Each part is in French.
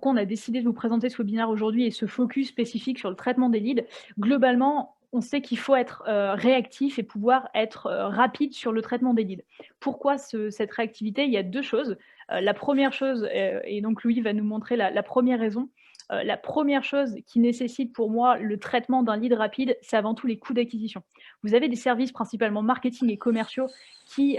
Pourquoi on a décidé de vous présenter ce webinaire aujourd'hui et ce focus spécifique sur le traitement des leads. Globalement, on sait qu'il faut être, réactif et pouvoir être, rapide sur le traitement des leads. Pourquoi cette réactivité? Il y a 2 choses. La première chose, et donc Louis va nous montrer la 1re raison. La première chose qui nécessite pour moi le traitement d'un lead rapide, c'est avant tout les coûts d'acquisition. Vous avez des services principalement marketing et commerciaux qui,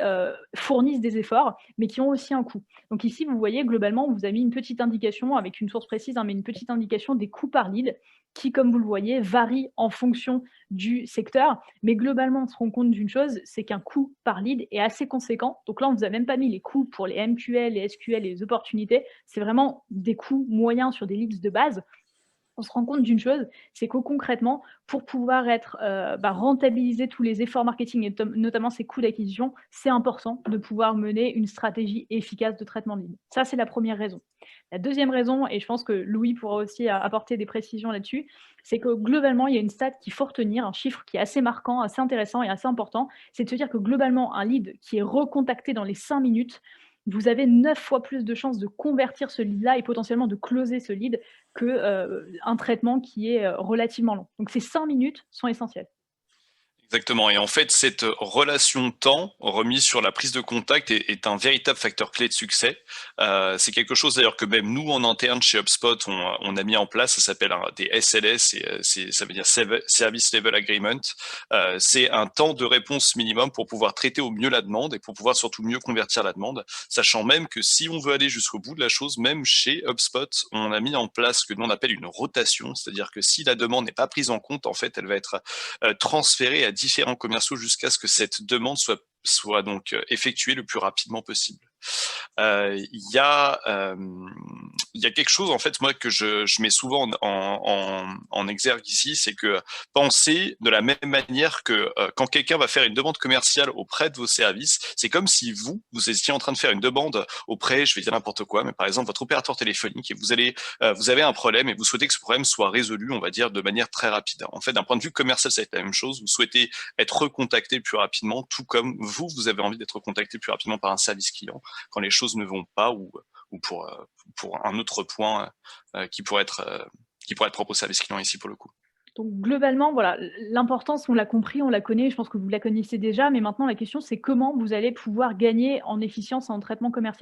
fournissent des efforts, mais qui ont aussi un coût. Donc ici, vous voyez, globalement, on vous a mis une petite indication avec une source précise, hein, mais une petite indication des coûts par lead qui, comme vous le voyez, varient en fonction du secteur. Mais globalement, on se rend compte d'une chose, c'est qu'un coût par lead est assez conséquent. Donc là, on ne vous a même pas mis les coûts pour les MQL, les SQL et les opportunités. C'est vraiment des coûts moyens sur des leads de base. On se rend compte d'une chose, c'est que concrètement, pour pouvoir être, rentabiliser tous les efforts marketing et notamment ces coûts d'acquisition, c'est important de pouvoir mener une stratégie efficace de traitement de lead. Ça, c'est la première raison. La deuxième raison, et je pense que Louis pourra aussi apporter des précisions là-dessus, c'est que globalement, il y a une stat qu'il faut retenir, un chiffre qui est assez marquant, assez intéressant et assez important, c'est de se dire que globalement, un lead qui est recontacté dans les 5 minutes, vous avez 9 fois plus de chances de convertir ce lead-là et potentiellement de closer ce lead que, un traitement qui est, relativement long. Donc ces 5 minutes sont essentielles. Exactement et en fait, cette relation temps remise sur la prise de contact est un véritable facteur clé de succès. C'est quelque chose d'ailleurs que même nous en interne chez HubSpot, on a mis en place, ça s'appelle des SLS et ça veut dire Service Level Agreement. C'est un temps de réponse minimum pour pouvoir traiter au mieux la demande et pour pouvoir surtout mieux convertir la demande, sachant même que si on veut aller jusqu'au bout de la chose, même chez HubSpot, on a mis en place ce que nous on appelle une rotation, c'est-à-dire que si la demande n'est pas prise en compte, en fait, elle va être transférée à différents commerciaux jusqu'à ce que cette demande soit donc effectuée le plus rapidement possible. Il y a quelque chose en fait moi que je mets souvent en exergue ici, c'est que penser de la même manière que quand quelqu'un va faire une demande commerciale auprès de vos services, c'est comme si vous étiez en train de faire une demande auprès, je vais dire n'importe quoi, mais par exemple votre opérateur téléphonique et vous avez un problème et vous souhaitez que ce problème soit résolu, on va dire de manière très rapide. En fait, d'un point de vue commercial, c'est la même chose. Vous souhaitez être recontacté plus rapidement, tout comme vous avez envie d'être contacté plus rapidement par un service client quand les choses ne vont pas ou pour un autre point qui pourrait être propre au service client ici pour le coup. Donc globalement, voilà, l'importance, on l'a compris, on la connaît, je pense que vous la connaissez déjà, mais maintenant la question, c'est comment vous allez pouvoir gagner en efficience et en traitement commercial.